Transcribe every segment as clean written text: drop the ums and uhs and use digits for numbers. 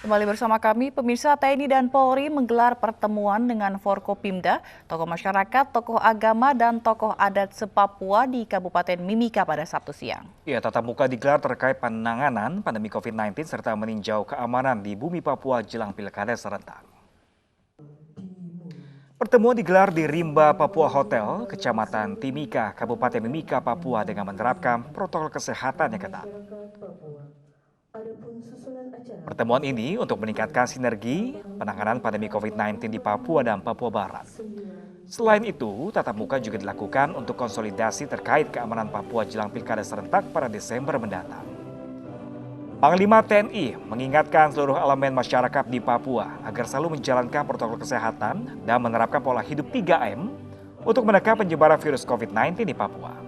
Kembali bersama kami, pemirsa. TNI dan Polri menggelar pertemuan dengan Forkopimda, tokoh masyarakat, tokoh agama, dan tokoh adat se-Papua di Kabupaten Mimika pada Sabtu siang. Ya, tatap muka digelar terkait penanganan pandemi COVID-19 serta meninjau keamanan di bumi Papua jelang Pilkada serentak. Pertemuan digelar di Rimba Papua Hotel, Kecamatan Timika, Kabupaten Mimika, Papua dengan menerapkan protokol kesehatan yang ketat. Pertemuan ini untuk meningkatkan sinergi penanganan pandemi COVID-19 di Papua dan Papua Barat. Selain itu, tatap muka juga dilakukan untuk konsolidasi terkait keamanan Papua jelang Pilkada serentak pada Desember mendatang. Panglima TNI mengingatkan seluruh elemen masyarakat di Papua agar selalu menjalankan protokol kesehatan dan menerapkan pola hidup 3M untuk menekan penyebaran virus COVID-19 di Papua.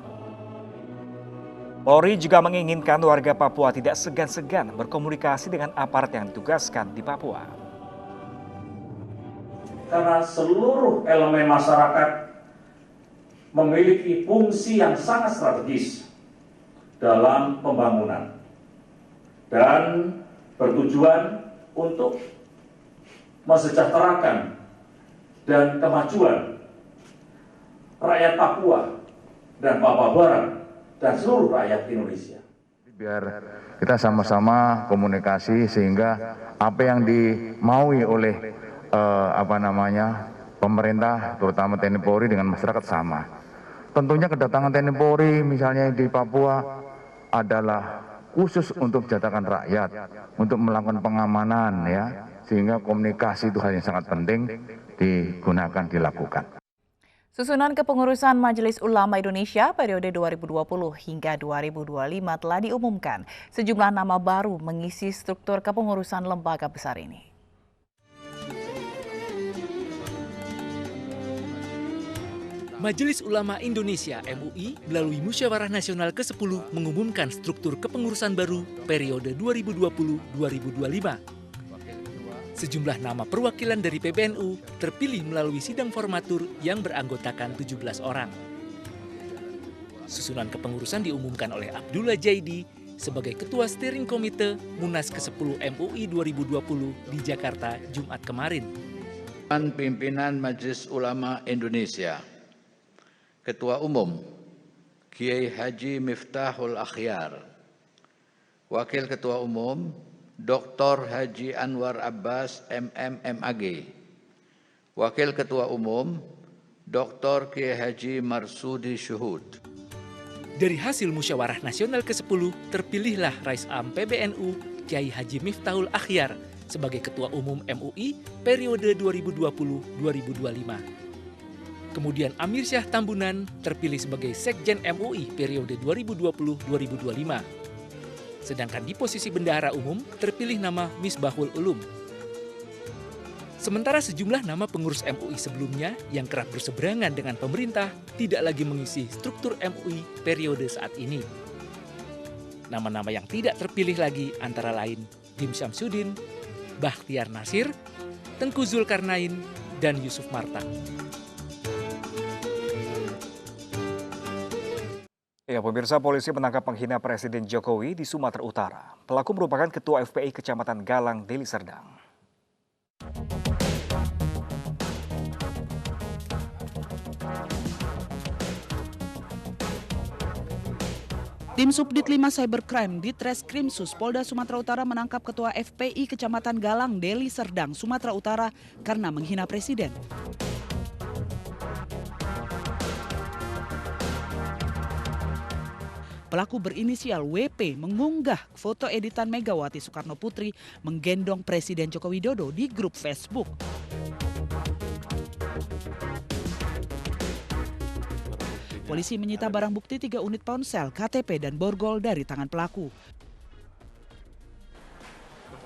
Polri juga menginginkan warga Papua tidak segan-segan berkomunikasi dengan aparat yang ditugaskan di Papua. Karena seluruh elemen masyarakat memiliki fungsi yang sangat strategis dalam pembangunan dan bertujuan untuk mensejahterakan dan kemajuan rakyat Papua dan Papua Barat dan seluruh rakyat Indonesia. Biar kita sama-sama komunikasi sehingga apa yang dimaui oleh pemerintah, terutama TNI Polri dengan masyarakat sama. Tentunya kedatangan TNI Polri misalnya di Papua adalah khusus untuk jatakan rakyat, untuk melakukan pengamanan ya, sehingga komunikasi itu hal yang sangat penting digunakan, dilakukan. Susunan kepengurusan Majelis Ulama Indonesia periode 2020 hingga 2025 telah diumumkan. Sejumlah nama baru mengisi struktur kepengurusan lembaga besar ini. Majelis Ulama Indonesia (MUI) melalui Musyawarah Nasional ke-10 mengumumkan struktur kepengurusan baru periode 2020-2025. Sejumlah nama perwakilan dari PBNU terpilih melalui sidang formatur yang beranggotakan 17 orang. Susunan kepengurusan diumumkan oleh Abdullah Jaidi sebagai Ketua Steering Komite Munas ke-10 MUI 2020 di Jakarta, Jumat kemarin. Pimpinan Majelis Ulama Indonesia, Ketua Umum Kiai Haji Miftahul Akhyar, Wakil Ketua Umum Dr. Haji Anwar Abbas MMMAG, Wakil Ketua Umum Dr. Kiai Haji Marsudi Syuhud. Dari hasil Musyawarah Nasional ke-10, terpilihlah Rais Am PBNU Kiai Haji Miftahul Akhyar sebagai Ketua Umum MUI periode 2020-2025. Kemudian Amir Syah Tambunan terpilih sebagai Sekjen MUI periode 2020-2025. Sedangkan di posisi Bendahara Umum terpilih nama Misbahul Ulum. Sementara sejumlah nama pengurus MUI sebelumnya yang kerap berseberangan dengan pemerintah tidak lagi mengisi struktur MUI periode saat ini. Nama-nama yang tidak terpilih lagi antara lain Dim Syamsuddin, Bakhtiar Nasir, Tengku Zulkarnain, dan Yusuf Martak. Ya, pemirsa, polisi menangkap penghina Presiden Jokowi di Sumatera Utara. Pelaku merupakan Ketua FPI Kecamatan Galang, Deli Serdang. Tim Subdit 5 Cybercrime di Treskrimsus Polda Sumatera Utara menangkap Ketua FPI Kecamatan Galang, Deli Serdang, Sumatera Utara karena menghina Presiden. Pelaku berinisial WP mengunggah foto editan Megawati Soekarno Putri menggendong Presiden Joko Widodo di grup Facebook. Polisi menyita barang bukti 3 unit ponsel, KTP, dan borgol dari tangan pelaku.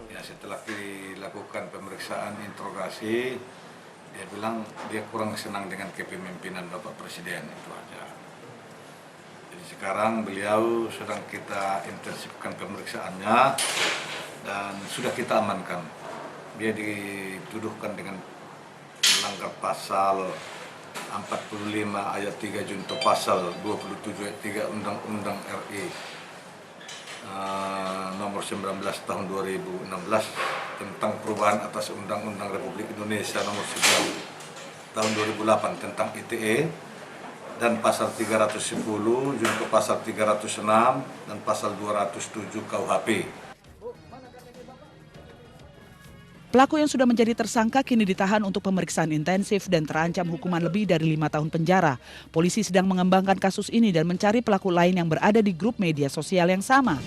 Ya, setelah dilakukan pemeriksaan interogasi, dia bilang dia kurang senang dengan kepemimpinan Bapak Presiden, itu aja. Jadi sekarang beliau sedang kita intensifkan pemeriksaannya dan sudah kita amankan. Dia dituduhkan dengan melanggar pasal 45 ayat 3 junto pasal 27 ayat 3 Undang-Undang RI nomor 19 tahun 2016 tentang perubahan atas Undang-Undang Republik Indonesia Nomor 9 Tahun 2008 tentang ITE dan pasal 310 junto pasal 306 dan pasal 207 KUHP. Pelaku yang sudah menjadi tersangka kini ditahan untuk pemeriksaan intensif dan terancam hukuman lebih dari 5 tahun penjara. Polisi sedang mengembangkan kasus ini dan mencari pelaku lain yang berada di grup media sosial yang sama.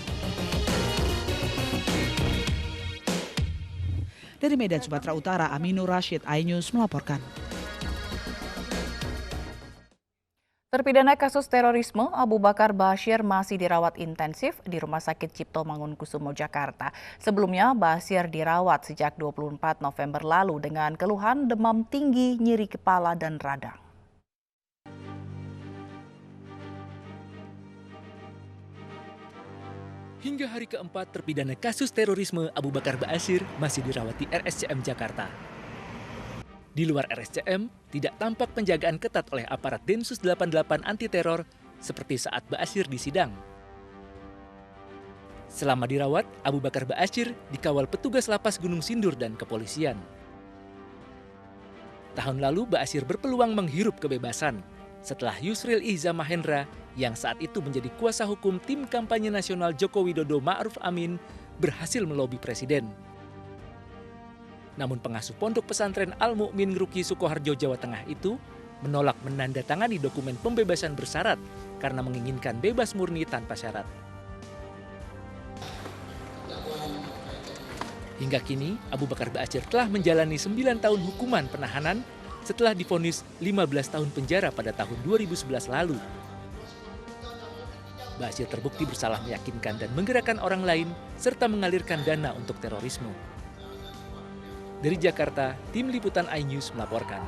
Dari Medan, Sumatera Utara, Aminur Rashid, iNews melaporkan. Terpidana kasus terorisme Abu Bakar Ba'asyir masih dirawat intensif di Rumah Sakit Cipto Mangunkusumo, Jakarta. Sebelumnya, Ba'asyir dirawat sejak 24 November lalu dengan keluhan demam tinggi, nyeri kepala, dan radang. Hingga hari keempat terpidana kasus terorisme Abu Bakar Ba'asyir masih dirawat di RSCM Jakarta. Di luar RSCM, tidak tampak penjagaan ketat oleh aparat Densus 88 anti teror seperti saat Ba'asyir disidang. Selama dirawat, Abu Bakar Ba'asyir dikawal petugas lapas Gunung Sindur dan kepolisian. Tahun lalu Ba'asyir berpeluang menghirup kebebasan setelah Yusril Ihza Mahendra yang saat itu menjadi kuasa hukum tim kampanye nasional Joko Widodo Ma'ruf Amin berhasil melobi presiden. Namun pengasuh pondok pesantren Al-Mu'min Ngruki Sukoharjo, Jawa Tengah itu menolak menandatangani dokumen pembebasan bersyarat karena menginginkan bebas murni tanpa syarat. Hingga kini, Abu Bakar Ba'asyir telah menjalani 9 tahun hukuman penahanan setelah divonis 15 tahun penjara pada tahun 2011 lalu. Ba'asyir terbukti bersalah meyakinkan dan menggerakkan orang lain serta mengalirkan dana untuk terorisme. Dari Jakarta, tim liputan iNews melaporkan.